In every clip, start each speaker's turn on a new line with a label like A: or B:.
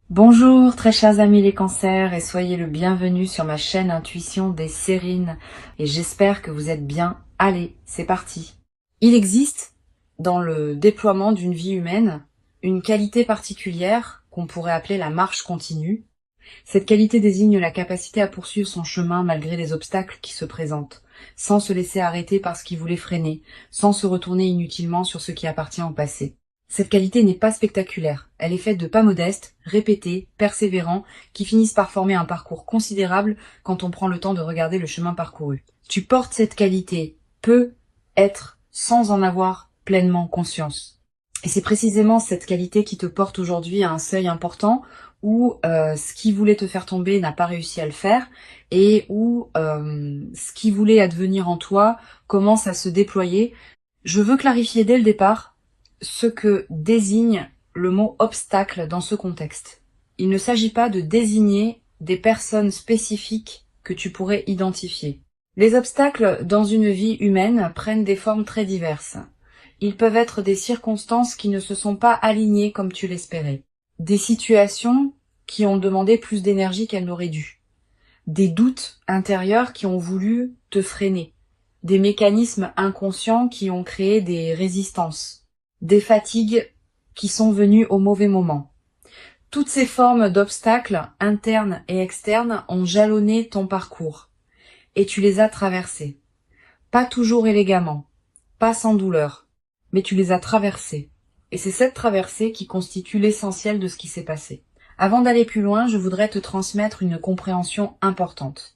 A: Bonjour très chers amis les cancers et soyez le bienvenu sur ma chaîne Intuition des Sérines et j'espère que vous êtes bien. Allez, c'est parti. Il existe dans le déploiement d'une vie humaine une qualité particulière qu'on pourrait appeler la marche continue. Cette qualité désigne la capacité à poursuivre son chemin malgré les obstacles qui se présentent, sans se laisser arrêter par ce qui voulait freiner, sans se retourner inutilement sur ce qui appartient au passé. Cette qualité n'est pas spectaculaire, elle est faite de pas modestes, répétés, persévérants, qui finissent par former un parcours considérable quand on prend le temps de regarder le chemin parcouru. Tu portes cette qualité, peut être sans en avoir pleinement conscience. Et c'est précisément cette qualité qui te porte aujourd'hui à un seuil important où ce qui voulait te faire tomber n'a pas réussi à le faire et où ce qui voulait advenir en toi commence à se déployer. Je veux clarifier dès le départ ce que désigne le mot obstacle dans ce contexte. Il ne s'agit pas de désigner des personnes spécifiques que tu pourrais identifier. Les obstacles dans une vie humaine prennent des formes très diverses. Ils peuvent être des circonstances qui ne se sont pas alignées comme tu l'espérais, des situations qui ont demandé plus d'énergie qu'elles n'auraient dû, des doutes intérieurs qui ont voulu te freiner, des mécanismes inconscients qui ont créé des résistances, des fatigues qui sont venues au mauvais moment. Toutes ces formes d'obstacles internes et externes ont jalonné ton parcours et tu les as traversés. Pas toujours élégamment, pas sans douleur, mais tu les as traversés. Et c'est cette traversée qui constitue l'essentiel de ce qui s'est passé. Avant d'aller plus loin, je voudrais te transmettre une compréhension importante.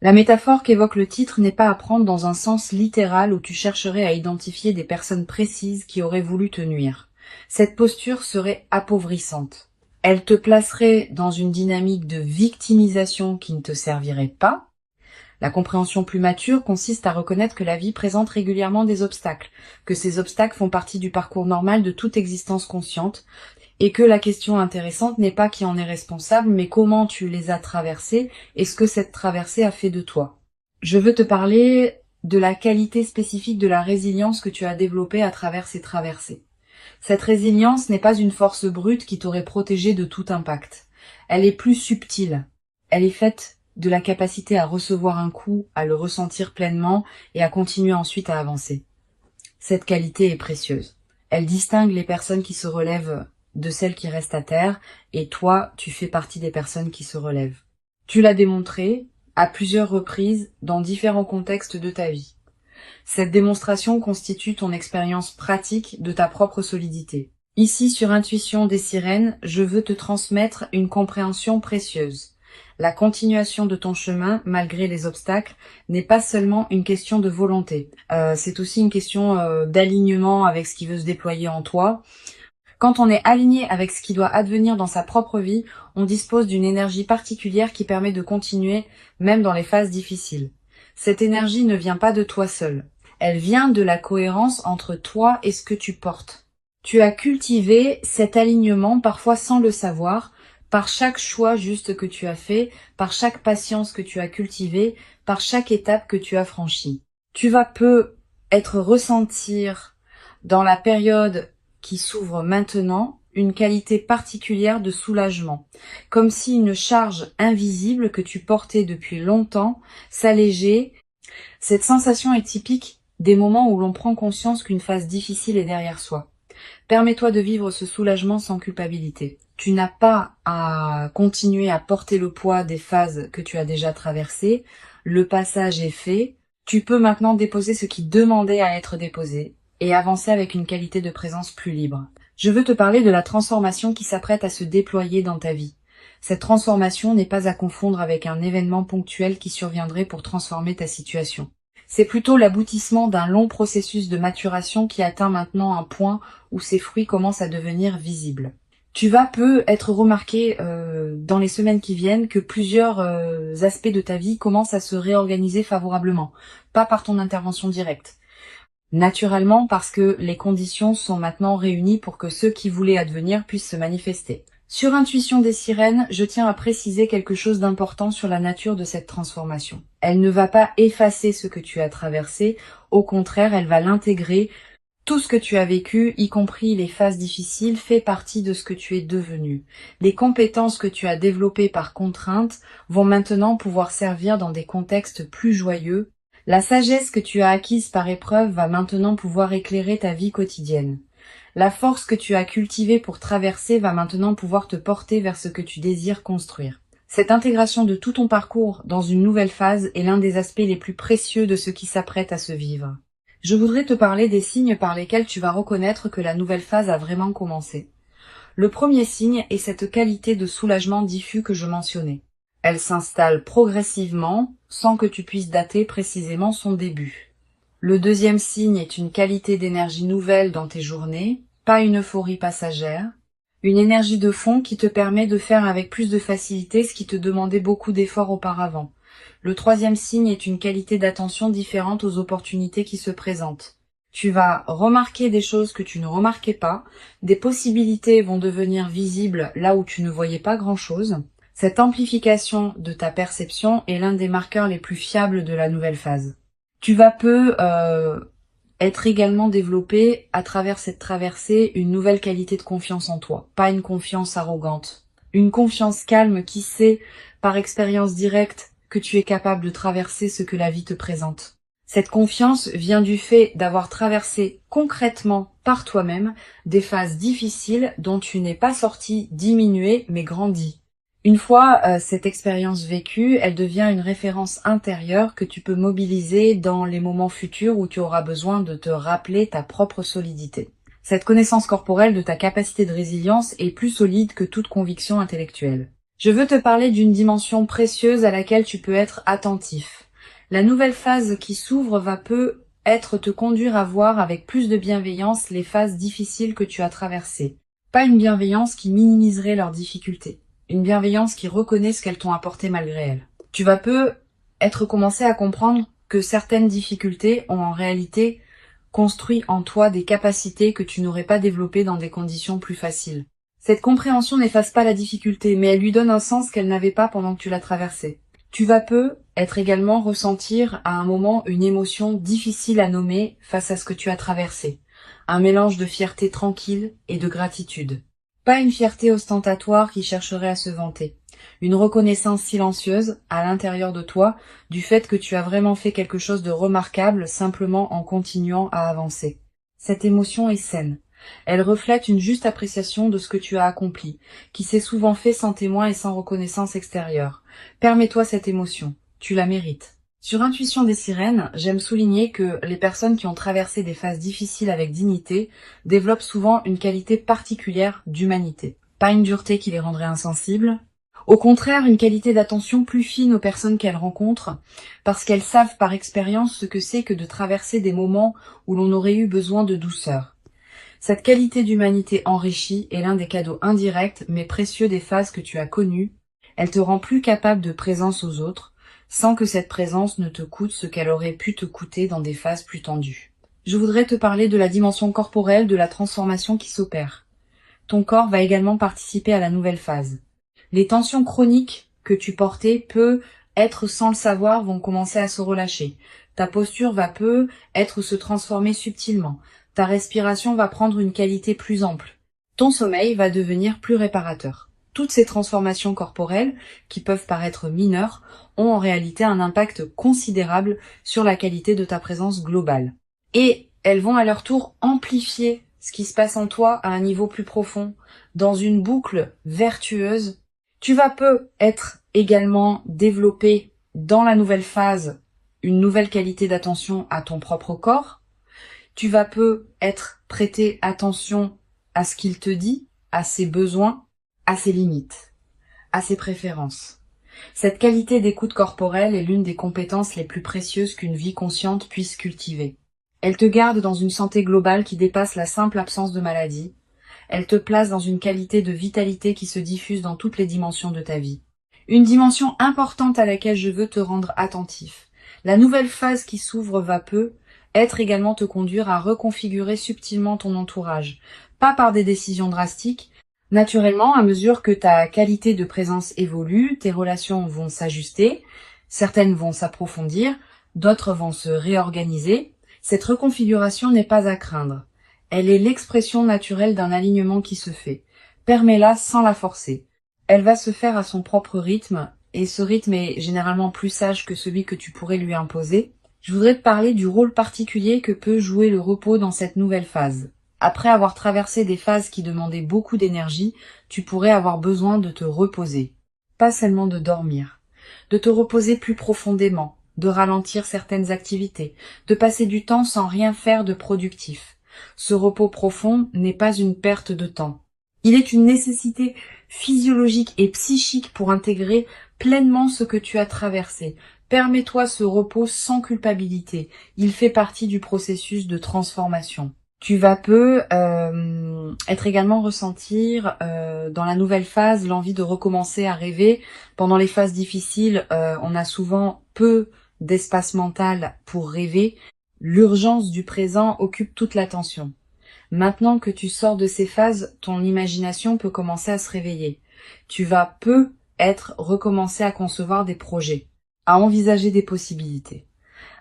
A: La métaphore qu'évoque le titre n'est pas à prendre dans un sens littéral où tu chercherais à identifier des personnes précises qui auraient voulu te nuire. Cette posture serait appauvrissante. Elle te placerait dans une dynamique de victimisation qui ne te servirait pas. La compréhension plus mature consiste à reconnaître que la vie présente régulièrement des obstacles, que ces obstacles font partie du parcours normal de toute existence consciente, et que la question intéressante n'est pas qui en est responsable, mais comment tu les as traversés et ce que cette traversée a fait de toi. Je veux te parler de la qualité spécifique de la résilience que tu as développée à travers ces traversées. Cette résilience n'est pas une force brute qui t'aurait protégé de tout impact. Elle est plus subtile. Elle est faite de la capacité à recevoir un coup, à le ressentir pleinement et à continuer ensuite à avancer. Cette qualité est précieuse. Elle distingue les personnes qui se relèvent de celles qui restent à terre, et toi, tu fais partie des personnes qui se relèvent. Tu l'as démontré à plusieurs reprises dans différents contextes de ta vie. Cette démonstration constitue ton expérience pratique de ta propre solidité. Ici, sur Intuition des Sirènes, je veux te transmettre une compréhension précieuse. La continuation de ton chemin, malgré les obstacles, n'est pas seulement une question de volonté. C'est aussi une question d'alignement avec ce qui veut se déployer en toi. Quand on est aligné avec ce qui doit advenir dans sa propre vie, on dispose d'une énergie particulière qui permet de continuer même dans les phases difficiles. Cette énergie ne vient pas de toi seul. Elle vient de la cohérence entre toi et ce que tu portes. Tu as cultivé cet alignement parfois sans le savoir, par chaque choix juste que tu as fait, par chaque patience que tu as cultivée, par chaque étape que tu as franchie. Tu vas peu être ressentir dans la période qui s'ouvre maintenant une qualité particulière de soulagement, comme si une charge invisible que tu portais depuis longtemps s'allégeait. Cette sensation est typique des moments où l'on prend conscience qu'une phase difficile est derrière soi. Permets-toi de vivre ce soulagement sans culpabilité. Tu n'as pas à continuer à porter le poids des phases que tu as déjà traversées. Le passage est fait. Tu peux maintenant déposer ce qui demandait à être déposé et avancer avec une qualité de présence plus libre. Je veux te parler de la transformation qui s'apprête à se déployer dans ta vie. Cette transformation n'est pas à confondre avec un événement ponctuel qui surviendrait pour transformer ta situation. C'est plutôt l'aboutissement d'un long processus de maturation qui atteint maintenant un point où ses fruits commencent à devenir visibles. Tu vas peu être remarqué dans les semaines qui viennent que plusieurs aspects de ta vie commencent à se réorganiser favorablement, pas par ton intervention directe. Naturellement parce que les conditions sont maintenant réunies pour que ceux qui voulaient advenir puissent se manifester. Sur Intuition des Sirènes, je tiens à préciser quelque chose d'important sur la nature de cette transformation. Elle ne va pas effacer ce que tu as traversé, au contraire, elle va l'intégrer Tout ce que tu as vécu, y compris les phases difficiles, fait partie de ce que tu es devenu. Les compétences que tu as développées par contrainte vont maintenant pouvoir servir dans des contextes plus joyeux. La sagesse que tu as acquise par épreuve va maintenant pouvoir éclairer ta vie quotidienne. La force que tu as cultivée pour traverser va maintenant pouvoir te porter vers ce que tu désires construire. Cette intégration de tout ton parcours dans une nouvelle phase est l'un des aspects les plus précieux de ce qui s'apprête à se vivre. Je voudrais te parler des signes par lesquels tu vas reconnaître que la nouvelle phase a vraiment commencé. Le premier signe est cette qualité de soulagement diffus que je mentionnais. Elle s'installe progressivement, sans que tu puisses dater précisément son début. Le deuxième signe est une qualité d'énergie nouvelle dans tes journées, pas une euphorie passagère. Une énergie de fond qui te permet de faire avec plus de facilité ce qui te demandait beaucoup d'efforts auparavant. Le troisième signe est une qualité d'attention différente aux opportunités qui se présentent. Tu vas remarquer des choses que tu ne remarquais pas, des possibilités vont devenir visibles là où tu ne voyais pas grand-chose. Cette amplification de ta perception est l'un des marqueurs les plus fiables de la nouvelle phase. Tu vas être également développé à travers cette traversée une nouvelle qualité de confiance en toi, pas une confiance arrogante. Une confiance calme qui sait, par expérience directe, que tu es capable de traverser ce que la vie te présente. Cette confiance vient du fait d'avoir traversé concrètement par toi-même des phases difficiles dont tu n'es pas sorti diminué mais grandi. Une fois cette expérience vécue, elle devient une référence intérieure que tu peux mobiliser dans les moments futurs où tu auras besoin de te rappeler ta propre solidité. Cette connaissance corporelle de ta capacité de résilience est plus solide que toute conviction intellectuelle. Je veux te parler d'une dimension précieuse à laquelle tu peux être attentif. La nouvelle phase qui s'ouvre va peut-être te conduire à voir avec plus de bienveillance les phases difficiles que tu as traversées. Pas une bienveillance qui minimiserait leurs difficultés. Une bienveillance qui reconnaît ce qu'elles t'ont apporté malgré elles. Tu vas peut-être commencer à comprendre que certaines difficultés ont en réalité construit en toi des capacités que tu n'aurais pas développées dans des conditions plus faciles. Cette compréhension n'efface pas la difficulté, mais elle lui donne un sens qu'elle n'avait pas pendant que tu la traversais. Tu vas peut-être également ressentir à un moment une émotion difficile à nommer face à ce que tu as traversé. Un mélange de fierté tranquille et de gratitude. Pas une fierté ostentatoire qui chercherait à se vanter. Une reconnaissance silencieuse, à l'intérieur de toi, du fait que tu as vraiment fait quelque chose de remarquable simplement en continuant à avancer. Cette émotion est saine. Elle reflète une juste appréciation de ce que tu as accompli, qui s'est souvent fait sans témoin et sans reconnaissance extérieure. Permets-toi cette émotion. Tu la mérites. Sur Intuition des sirènes, j'aime souligner que les personnes qui ont traversé des phases difficiles avec dignité développent souvent une qualité particulière d'humanité. Pas une dureté qui les rendrait insensibles. Au contraire, une qualité d'attention plus fine aux personnes qu'elles rencontrent, parce qu'elles savent par expérience ce que c'est que de traverser des moments où l'on aurait eu besoin de douceur. Cette qualité d'humanité enrichie est l'un des cadeaux indirects mais précieux des phases que tu as connues. Elle te rend plus capable de présence aux autres, sans que cette présence ne te coûte ce qu'elle aurait pu te coûter dans des phases plus tendues. Je voudrais te parler de la dimension corporelle de la transformation qui s'opère. Ton corps va également participer à la nouvelle phase. Les tensions chroniques que tu portais être sans le savoir vont commencer à se relâcher. Ta posture va être se transformer subtilement. Ta respiration va prendre une qualité plus ample. Ton sommeil va devenir plus réparateur. Toutes ces transformations corporelles, qui peuvent paraître mineures, ont en réalité un impact considérable sur la qualité de ta présence globale. Et elles vont à leur tour amplifier ce qui se passe en toi à un niveau plus profond, dans une boucle vertueuse. Tu vas être également développé dans la nouvelle phase une nouvelle qualité d'attention à ton propre corps. Tu vas être prêter attention à ce qu'il te dit, à ses besoins, à ses limites, à ses préférences. Cette qualité d'écoute corporelle est l'une des compétences les plus précieuses qu'une vie consciente puisse cultiver. Elle te garde dans une santé globale qui dépasse la simple absence de maladie. Elle te place dans une qualité de vitalité qui se diffuse dans toutes les dimensions de ta vie. Une dimension importante à laquelle je veux te rendre attentif. La nouvelle phase qui s'ouvre va être également te conduire à reconfigurer subtilement ton entourage. Pas par des décisions drastiques. Naturellement, à mesure que ta qualité de présence évolue, tes relations vont s'ajuster, certaines vont s'approfondir, d'autres vont se réorganiser. Cette reconfiguration n'est pas à craindre. Elle est l'expression naturelle d'un alignement qui se fait. Permets-la sans la forcer. Elle va se faire à son propre rythme, et ce rythme est généralement plus sage que celui que tu pourrais lui imposer. Je voudrais te parler du rôle particulier que peut jouer le repos dans cette nouvelle phase. Après avoir traversé des phases qui demandaient beaucoup d'énergie, tu pourrais avoir besoin de te reposer. Pas seulement de dormir. De te reposer plus profondément, de ralentir certaines activités, de passer du temps sans rien faire de productif. Ce repos profond n'est pas une perte de temps. Il est une nécessité physiologique et psychique pour intégrer pleinement ce que tu as traversé. Permets-toi ce repos sans culpabilité. Il fait partie du processus de transformation. Tu vas peu être également ressentir dans la nouvelle phase l'envie de recommencer à rêver. Pendant les phases difficiles, on a souvent peu d'espace mental pour rêver. L'urgence du présent occupe toute l'attention. Maintenant que tu sors de ces phases, ton imagination peut commencer à se réveiller. Tu vas peu recommencer à concevoir des projets, à envisager des possibilités,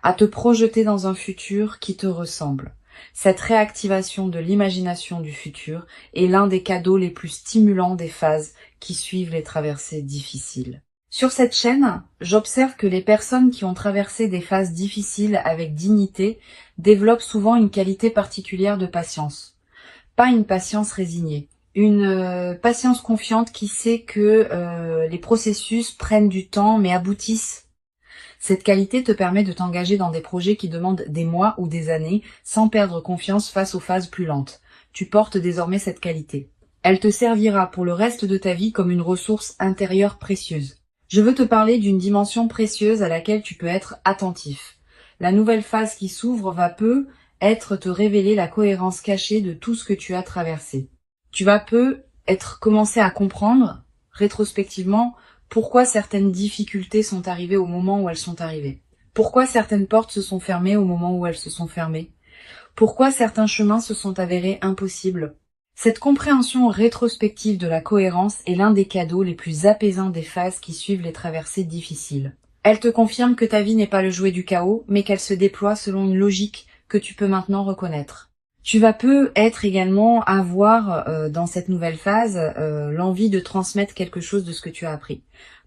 A: à te projeter dans un futur qui te ressemble. Cette réactivation de l'imagination du futur est l'un des cadeaux les plus stimulants des phases qui suivent les traversées difficiles. Sur cette chaîne, j'observe que les personnes qui ont traversé des phases difficiles avec dignité développent souvent une qualité particulière de patience. Pas une patience résignée, une patience confiante qui sait que les processus prennent du temps mais aboutissent. Cette qualité te permet de t'engager dans des projets qui demandent des mois ou des années sans perdre confiance face aux phases plus lentes. Tu portes désormais cette qualité. Elle te servira pour le reste de ta vie comme une ressource intérieure précieuse. Je veux te parler d'une dimension précieuse à laquelle tu peux être attentif. La nouvelle phase qui s'ouvre va peu te révéler la cohérence cachée de tout ce que tu as traversé. Tu vas commencer à comprendre, rétrospectivement, pourquoi certaines difficultés sont arrivées au moment où elles sont arrivées. Pourquoi certaines portes se sont fermées au moment où elles se sont fermées. Pourquoi certains chemins se sont avérés impossibles. Cette compréhension rétrospective de la cohérence est l'un des cadeaux les plus apaisants des phases qui suivent les traversées difficiles. Elle te confirme que ta vie n'est pas le jouet du chaos, mais qu'elle se déploie selon une logique que tu peux maintenant reconnaître. Tu vas également avoir dans cette nouvelle phase l'envie de transmettre quelque chose de ce que tu as appris.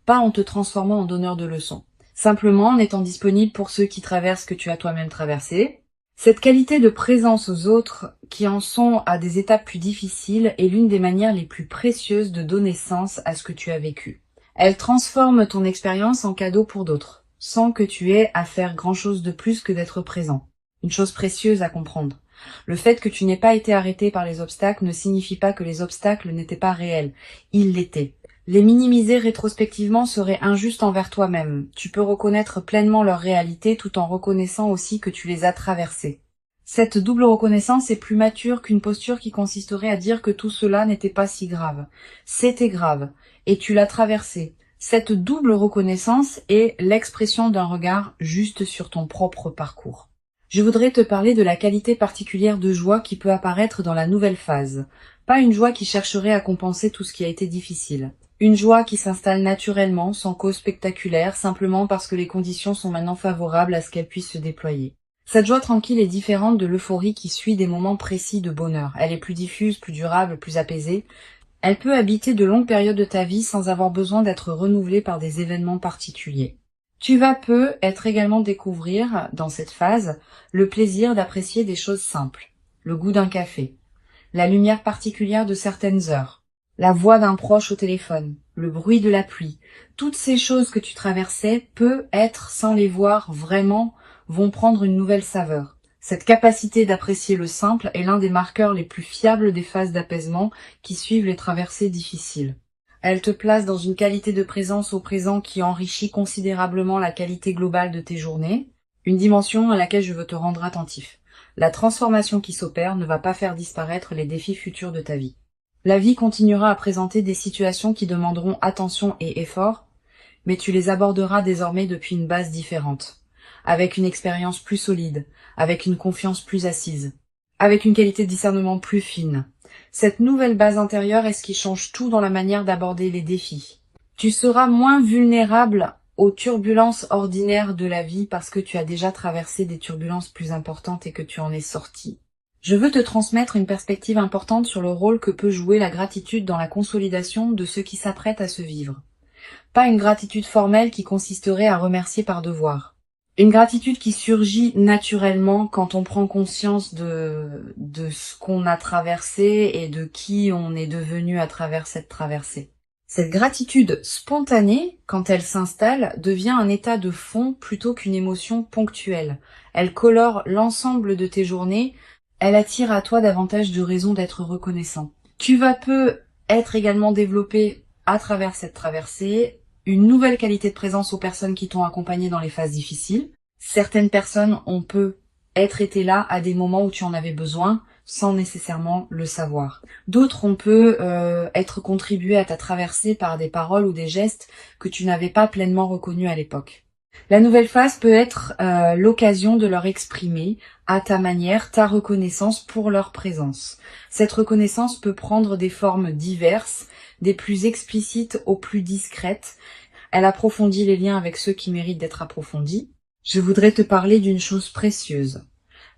A: Pas en te transformant en donneur de leçons. Simplement en étant disponible pour ceux qui traversent ce que tu as toi-même traversé. Cette qualité de présence aux autres qui en sont à des étapes plus difficiles est l'une des manières les plus précieuses de donner sens à ce que tu as vécu. Elle transforme ton expérience en cadeau pour d'autres, sans que tu aies à faire grand-chose de plus que d'être présent. Une chose précieuse à comprendre. Le fait que tu n'aies pas été arrêté par les obstacles ne signifie pas que les obstacles n'étaient pas réels. Ils l'étaient. Les minimiser rétrospectivement serait injuste envers toi-même. Tu peux reconnaître pleinement leur réalité tout en reconnaissant aussi que tu les as traversés. Cette double reconnaissance est plus mature qu'une posture qui consisterait à dire que tout cela n'était pas si grave. C'était grave, et tu l'as traversé. Cette double reconnaissance est l'expression d'un regard juste sur ton propre parcours. Je voudrais te parler de la qualité particulière de joie qui peut apparaître dans la nouvelle phase. Pas une joie qui chercherait à compenser tout ce qui a été difficile. Une joie qui s'installe naturellement, sans cause spectaculaire, simplement parce que les conditions sont maintenant favorables à ce qu'elle puisse se déployer. Cette joie tranquille est différente de l'euphorie qui suit des moments précis de bonheur. Elle est plus diffuse, plus durable, plus apaisée. Elle peut habiter de longues périodes de ta vie sans avoir besoin d'être renouvelée par des événements particuliers. Tu vas également découvrir, dans cette phase, le plaisir d'apprécier des choses simples. Le goût d'un café, la lumière particulière de certaines heures, la voix d'un proche au téléphone, le bruit de la pluie. Toutes ces choses que tu traversais, sans les voir vraiment, vont prendre une nouvelle saveur. Cette capacité d'apprécier le simple est l'un des marqueurs les plus fiables des phases d'apaisement qui suivent les traversées difficiles. Elle te place dans une qualité de présence au présent qui enrichit considérablement la qualité globale de tes journées, une dimension à laquelle je veux te rendre attentif. La transformation qui s'opère ne va pas faire disparaître les défis futurs de ta vie. La vie continuera à présenter des situations qui demanderont attention et effort, mais tu les aborderas désormais depuis une base différente, avec une expérience plus solide, avec une confiance plus assise, avec une qualité de discernement plus fine. Cette nouvelle base intérieure est ce qui change tout dans la manière d'aborder les défis. Tu seras moins vulnérable aux turbulences ordinaires de la vie parce que tu as déjà traversé des turbulences plus importantes et que tu en es sorti. Je veux te transmettre une perspective importante sur le rôle que peut jouer la gratitude dans la consolidation de ceux qui s'apprêtent à se vivre. Pas une gratitude formelle qui consisterait à remercier par devoir. Une gratitude qui surgit naturellement quand on prend conscience de ce qu'on a traversé et de qui on est devenu à travers cette traversée. Cette gratitude spontanée, quand elle s'installe, devient un état de fond plutôt qu'une émotion ponctuelle. Elle colore l'ensemble de tes journées, elle attire à toi davantage de raisons d'être reconnaissant. Tu vas peu être également développé à travers cette traversée, une nouvelle qualité de présence aux personnes qui t'ont accompagné dans les phases difficiles. Certaines personnes ont peu être été là à des moments où tu en avais besoin, sans nécessairement le savoir. D'autres ont peu être contribué à ta traversée par des paroles ou des gestes que tu n'avais pas pleinement reconnus à l'époque. La nouvelle phase peut être l'occasion de leur exprimer à ta manière ta reconnaissance pour leur présence. Cette reconnaissance peut prendre des formes diverses, des plus explicites aux plus discrètes. Elle approfondit les liens avec ceux qui méritent d'être approfondis. Je voudrais te parler d'une chose précieuse.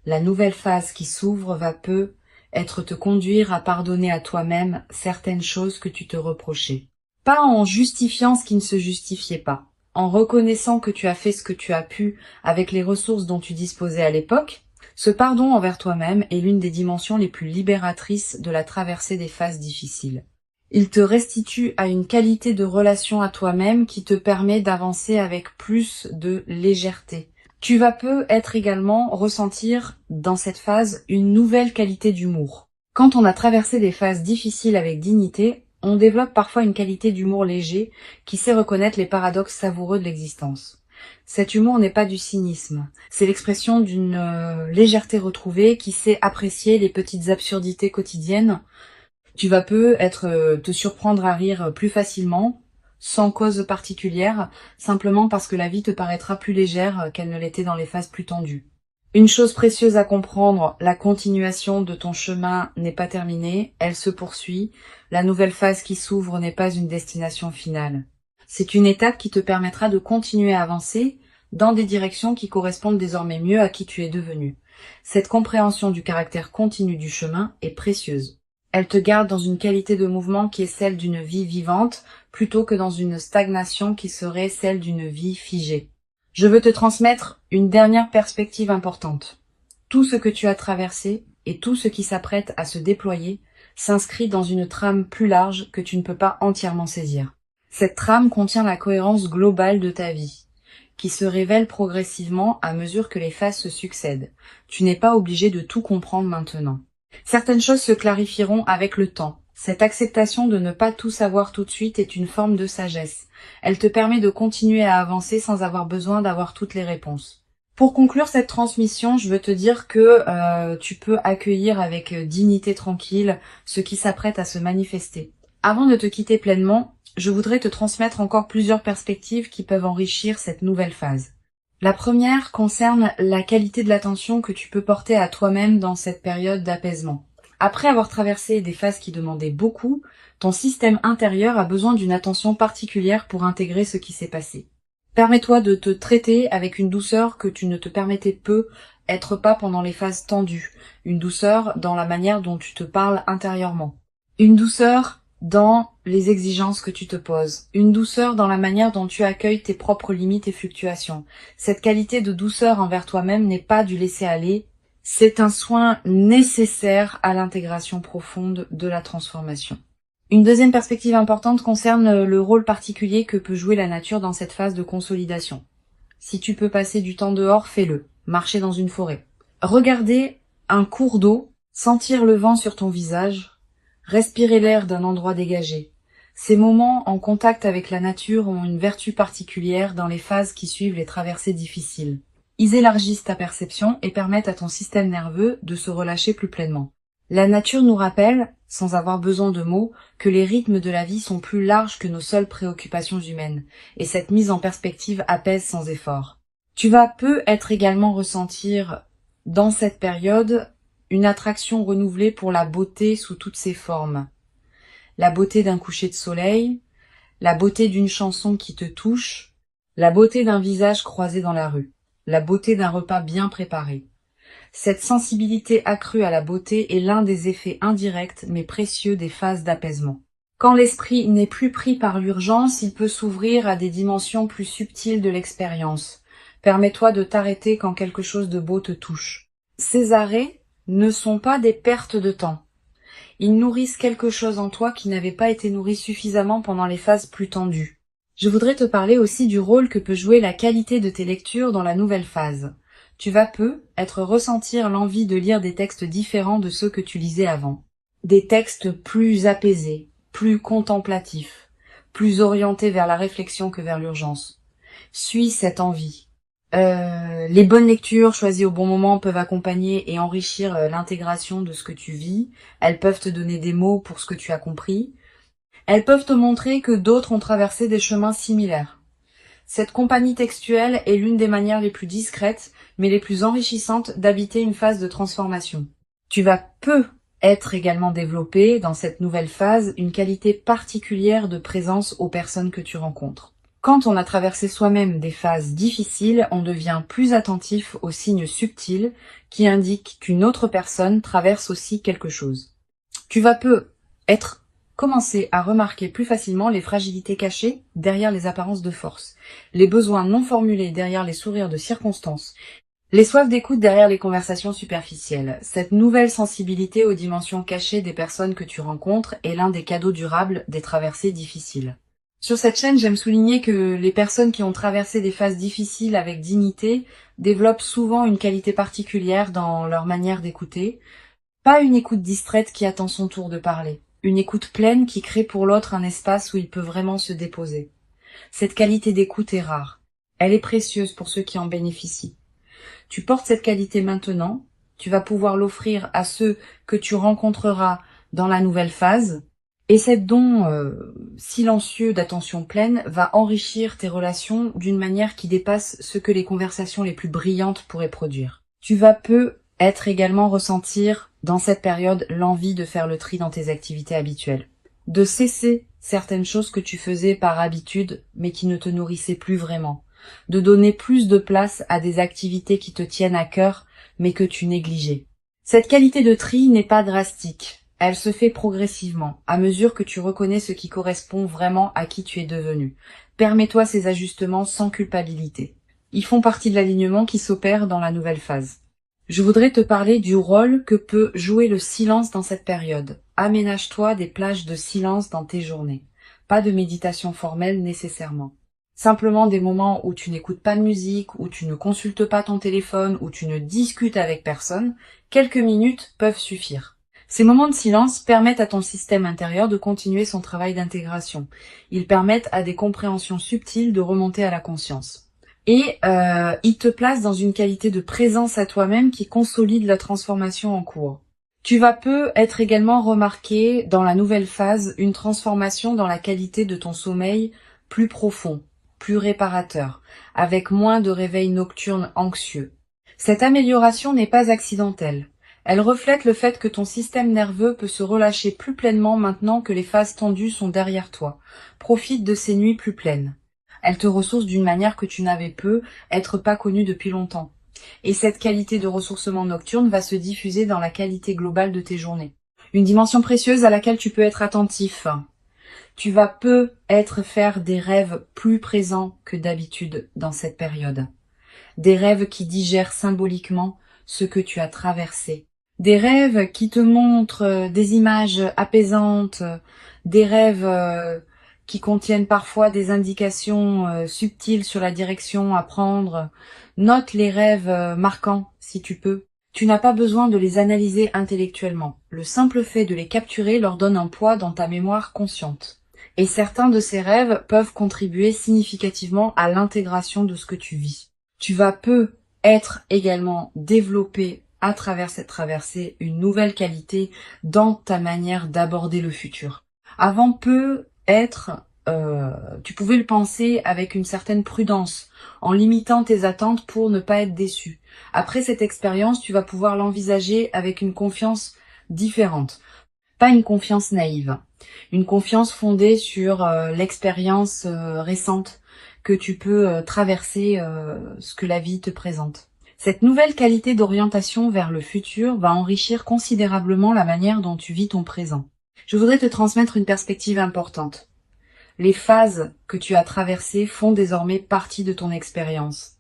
A: La nouvelle phase qui s'ouvre va peu être te conduire à pardonner à toi-même certaines choses que tu te reprochais. Pas en justifiant ce qui ne se justifiait pas, en reconnaissant que tu as fait ce que tu as pu avec les ressources dont tu disposais à l'époque. Ce pardon envers toi-même est l'une des dimensions les plus libératrices de la traversée des phases difficiles. Il te restitue à une qualité de relation à toi-même qui te permet d'avancer avec plus de légèreté. Tu vas peu être également ressentir dans cette phase une nouvelle qualité d'humour. Quand on a traversé des phases difficiles avec dignité, on développe parfois une qualité d'humour léger qui sait reconnaître les paradoxes savoureux de l'existence. Cet humour n'est pas du cynisme, c'est l'expression d'une légèreté retrouvée qui sait apprécier les petites absurdités quotidiennes. Tu vas peu te surprendre à rire plus facilement, sans cause particulière, simplement parce que la vie te paraîtra plus légère qu'elle ne l'était dans les phases plus tendues. Une chose précieuse à comprendre, la continuation de ton chemin n'est pas terminée, elle se poursuit. La nouvelle phase qui s'ouvre n'est pas une destination finale. C'est une étape qui te permettra de continuer à avancer dans des directions qui correspondent désormais mieux à qui tu es devenu. Cette compréhension du caractère continu du chemin est précieuse. Elle te garde dans une qualité de mouvement qui est celle d'une vie vivante, plutôt que dans une stagnation qui serait celle d'une vie figée. Je veux te transmettre une dernière perspective importante. Tout ce que tu as traversé et tout ce qui s'apprête à se déployer s'inscrit dans une trame plus large que tu ne peux pas entièrement saisir. Cette trame contient la cohérence globale de ta vie, qui se révèle progressivement à mesure que les phases se succèdent. Tu n'es pas obligé de tout comprendre maintenant. Certaines choses se clarifieront avec le temps. Cette acceptation de ne pas tout savoir tout de suite est une forme de sagesse. Elle te permet de continuer à avancer sans avoir besoin d'avoir toutes les réponses. Pour conclure cette transmission, je veux te dire que tu peux accueillir avec dignité tranquille ce qui s'apprête à se manifester. Avant de te quitter pleinement, je voudrais te transmettre encore plusieurs perspectives qui peuvent enrichir cette nouvelle phase. La première concerne la qualité de l'attention que tu peux porter à toi-même dans cette période d'apaisement. Après avoir traversé des phases qui demandaient beaucoup, ton système intérieur a besoin d'une attention particulière pour intégrer ce qui s'est passé. Permets-toi de te traiter avec une douceur que tu ne te permettais peu être pas pendant les phases tendues, une douceur dans la manière dont tu te parles intérieurement, une douceur dans les exigences que tu te poses, une douceur dans la manière dont tu accueilles tes propres limites et fluctuations. Cette qualité de douceur envers toi-même n'est pas du laisser-aller, c'est un soin nécessaire à l'intégration profonde de la transformation. Une deuxième perspective importante concerne le rôle particulier que peut jouer la nature dans cette phase de consolidation. Si tu peux passer du temps dehors, fais-le. Marcher dans une forêt. Regarder un cours d'eau, sentir le vent sur ton visage, respirer l'air d'un endroit dégagé. Ces moments en contact avec la nature ont une vertu particulière dans les phases qui suivent les traversées difficiles. Ils élargissent ta perception et permettent à ton système nerveux de se relâcher plus pleinement. La nature nous rappelle, sans avoir besoin de mots, que les rythmes de la vie sont plus larges que nos seules préoccupations humaines, et cette mise en perspective apaise sans effort. Tu vas peu être également ressentir, dans cette période, une attraction renouvelée pour la beauté sous toutes ses formes. La beauté d'un coucher de soleil, la beauté d'une chanson qui te touche, la beauté d'un visage croisé dans la rue, la beauté d'un repas bien préparé. Cette sensibilité accrue à la beauté est l'un des effets indirects mais précieux des phases d'apaisement. Quand l'esprit n'est plus pris par l'urgence, il peut s'ouvrir à des dimensions plus subtiles de l'expérience. Permets-toi de t'arrêter quand quelque chose de beau te touche. Ces arrêts ne sont pas des pertes de temps. Ils nourrissent quelque chose en toi qui n'avait pas été nourri suffisamment pendant les phases plus tendues. Je voudrais te parler aussi du rôle que peut jouer la qualité de tes lectures dans la nouvelle phase. Tu vas ressentir l'envie de lire des textes différents de ceux que tu lisais avant. Des textes plus apaisés, plus contemplatifs, plus orientés vers la réflexion que vers l'urgence. Suis cette envie. Les bonnes lectures choisies au bon moment peuvent accompagner et enrichir l'intégration de ce que tu vis. Elles peuvent te donner des mots pour ce que tu as compris. Elles peuvent te montrer que d'autres ont traversé des chemins similaires. Cette compagnie textuelle est l'une des manières les plus discrètes, mais les plus enrichissantes d'habiter une phase de transformation. Tu vas être également développé dans cette nouvelle phase une qualité particulière de présence aux personnes que tu rencontres. Quand on a traversé soi-même des phases difficiles, on devient plus attentif aux signes subtils qui indiquent qu'une autre personne traverse aussi quelque chose. Tu vas commencer à remarquer plus facilement les fragilités cachées derrière les apparences de force, les besoins non formulés derrière les sourires de circonstance, les soifs d'écoute derrière les conversations superficielles. Cette nouvelle sensibilité aux dimensions cachées des personnes que tu rencontres est l'un des cadeaux durables des traversées difficiles. Sur cette chaîne, j'aime souligner que les personnes qui ont traversé des phases difficiles avec dignité développent souvent une qualité particulière dans leur manière d'écouter. Pas une écoute distraite qui attend son tour de parler. Une écoute pleine qui crée pour l'autre un espace où il peut vraiment se déposer. Cette qualité d'écoute est rare. Elle est précieuse pour ceux qui en bénéficient. Tu portes cette qualité maintenant. Tu vas pouvoir l'offrir à ceux que tu rencontreras dans la nouvelle phase. Et cet don silencieux d'attention pleine va enrichir tes relations d'une manière qui dépasse ce que les conversations les plus brillantes pourraient produire. Tu vas être également ressentir dans cette période l'envie de faire le tri dans tes activités habituelles. De cesser certaines choses que tu faisais par habitude mais qui ne te nourrissaient plus vraiment. De donner plus de place à des activités qui te tiennent à cœur mais que tu négligeais. Cette qualité de tri n'est pas drastique. Elle se fait progressivement, à mesure que tu reconnais ce qui correspond vraiment à qui tu es devenu. Permets-toi ces ajustements sans culpabilité. Ils font partie de l'alignement qui s'opère dans la nouvelle phase. Je voudrais te parler du rôle que peut jouer le silence dans cette période. Aménage-toi des plages de silence dans tes journées. Pas de méditation formelle nécessairement. Simplement des moments où tu n'écoutes pas de musique, où tu ne consultes pas ton téléphone, où tu ne discutes avec personne. Quelques minutes peuvent suffire. Ces moments de silence permettent à ton système intérieur de continuer son travail d'intégration. Ils permettent à des compréhensions subtiles de remonter à la conscience. Et ils te placent dans une qualité de présence à toi-même qui consolide la transformation en cours. Tu vas être également remarqué dans la nouvelle phase une transformation dans la qualité de ton sommeil plus profond, plus réparateur, avec moins de réveils nocturnes anxieux. Cette amélioration n'est pas accidentelle. Elle reflète le fait que ton système nerveux peut se relâcher plus pleinement maintenant que les phases tendues sont derrière toi. Profite de ces nuits plus pleines. Elles te ressourcent d'une manière que tu n'avais être pas connue depuis longtemps. Et cette qualité de ressourcement nocturne va se diffuser dans la qualité globale de tes journées. Une dimension précieuse à laquelle tu peux être attentif. Tu vas faire des rêves plus présents que d'habitude dans cette période. Des rêves qui digèrent symboliquement ce que tu as traversé. Des rêves qui te montrent des images apaisantes, des rêves qui contiennent parfois des indications subtiles sur la direction à prendre. Note les rêves marquants si tu peux. Tu n'as pas besoin de les analyser intellectuellement. Le simple fait de les capturer leur donne un poids dans ta mémoire consciente. Et certains de ces rêves peuvent contribuer significativement à l'intégration de ce que tu vis. Tu vas être également développé à travers cette traversée une nouvelle qualité dans ta manière d'aborder le futur. Avant tu pouvais le penser avec une certaine prudence, en limitant tes attentes pour ne pas être déçu. Après cette expérience, tu vas pouvoir l'envisager avec une confiance différente. Pas une confiance naïve, une confiance fondée sur l'expérience récente que tu peux traverser ce que la vie te présente. Cette nouvelle qualité d'orientation vers le futur va enrichir considérablement la manière dont tu vis ton présent. Je voudrais te transmettre une perspective importante. Les phases que tu as traversées font désormais partie de ton expérience.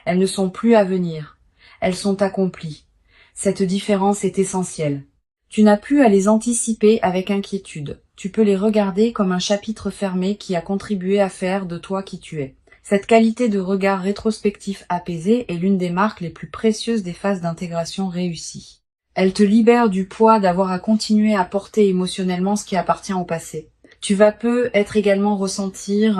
A: Elles ne sont plus à venir. Elles sont accomplies. Cette différence est essentielle. Tu n'as plus à les anticiper avec inquiétude. Tu peux les regarder comme un chapitre fermé qui a contribué à faire de toi qui tu es. Cette qualité de regard rétrospectif apaisé est l'une des marques les plus précieuses des phases d'intégration réussies. Elle te libère du poids d'avoir à continuer à porter émotionnellement ce qui appartient au passé. Tu vas peut-être également ressentir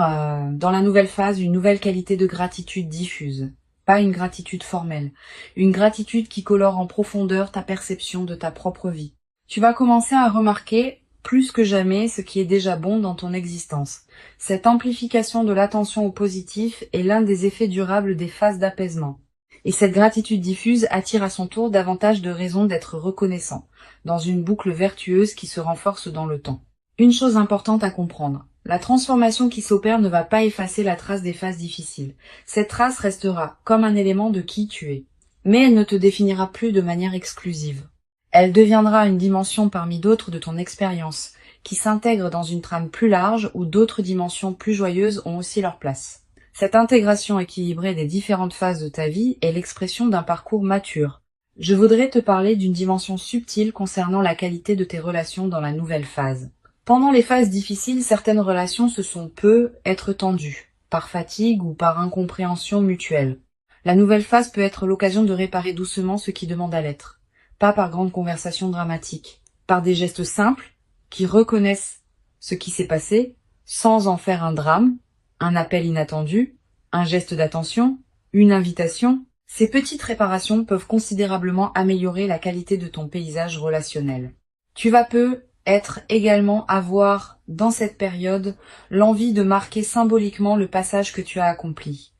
A: dans la nouvelle phase une nouvelle qualité de gratitude diffuse. Pas une gratitude formelle, une gratitude qui colore en profondeur ta perception de ta propre vie. Tu vas commencer à remarquer plus que jamais ce qui est déjà bon dans ton existence. Cette amplification de l'attention au positif est l'un des effets durables des phases d'apaisement. Et cette gratitude diffuse attire à son tour davantage de raisons d'être reconnaissant, dans une boucle vertueuse qui se renforce dans le temps. Une chose importante à comprendre, la transformation qui s'opère ne va pas effacer la trace des phases difficiles. Cette trace restera comme un élément de qui tu es, mais elle ne te définira plus de manière exclusive. Elle deviendra une dimension parmi d'autres de ton expérience, qui s'intègre dans une trame plus large où d'autres dimensions plus joyeuses ont aussi leur place. Cette intégration équilibrée des différentes phases de ta vie est l'expression d'un parcours mature. Je voudrais te parler d'une dimension subtile concernant la qualité de tes relations dans la nouvelle phase. Pendant les phases difficiles, certaines relations peut être tendues, par fatigue ou par incompréhension mutuelle. La nouvelle phase peut être l'occasion de réparer doucement ce qui demande à l'être, pas par grandes conversations dramatiques, par des gestes simples qui reconnaissent ce qui s'est passé sans en faire un drame, un appel inattendu, un geste d'attention, une invitation. Ces petites réparations peuvent considérablement améliorer la qualité de ton paysage relationnel. Tu vas peut-être également avoir, dans cette période, l'envie de marquer symboliquement le passage que tu as accompli.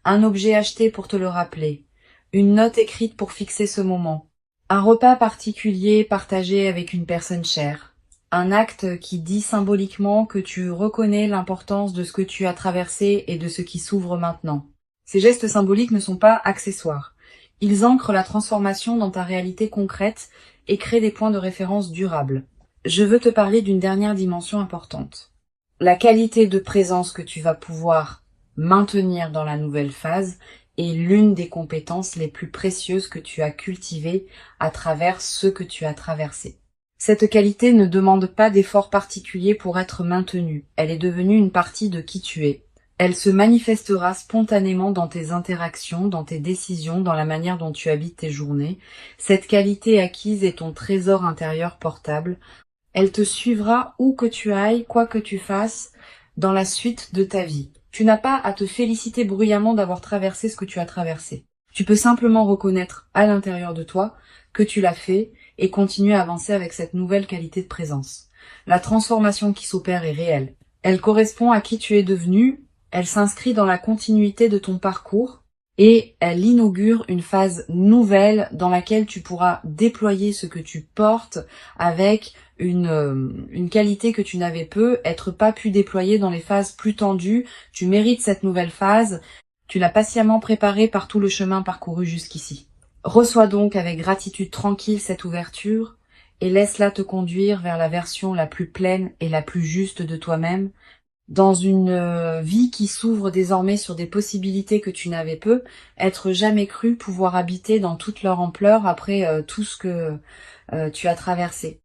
A: Un objet acheté pour te le rappeler, une note écrite pour fixer ce moment, un repas particulier partagé avec une personne chère, un acte qui dit symboliquement que tu reconnais l'importance de ce que tu as traversé et de ce qui s'ouvre maintenant. Ces gestes symboliques ne sont pas accessoires. Ils ancrent la transformation dans ta réalité concrète et créent des points de référence durables. Je veux te parler d'une dernière dimension importante. La qualité de présence que tu vas pouvoir maintenir dans la nouvelle phase est l'une des compétences les plus précieuses que tu as cultivées à travers ce que tu as traversé. Cette qualité ne demande pas d'effort particulier pour être maintenue. Elle est devenue une partie de qui tu es. Elle se manifestera spontanément dans tes interactions, dans tes décisions, dans la manière dont tu habites tes journées. Cette qualité acquise est ton trésor intérieur portable. Elle te suivra où que tu ailles, quoi que tu fasses, dans la suite de ta vie. Tu n'as pas à te féliciter bruyamment d'avoir traversé ce que tu as traversé. Tu peux simplement reconnaître à l'intérieur de toi que tu l'as fait et continuer à avancer avec cette nouvelle qualité de présence. La transformation qui s'opère est réelle. Elle correspond à qui tu es devenu, elle s'inscrit dans la continuité de ton parcours et elle inaugure une phase nouvelle dans laquelle tu pourras déployer ce que tu portes avec une qualité que tu n'avais pas pu déployer dans les phases plus tendues. Tu mérites cette nouvelle phase, tu l'as patiemment préparée par tout le chemin parcouru jusqu'ici. Reçois donc avec gratitude tranquille cette ouverture et laisse-la te conduire vers la version la plus pleine et la plus juste de toi-même, dans une vie qui s'ouvre désormais sur des possibilités que tu n'avais être jamais cru pouvoir habiter dans toute leur ampleur après tout ce que tu as traversé.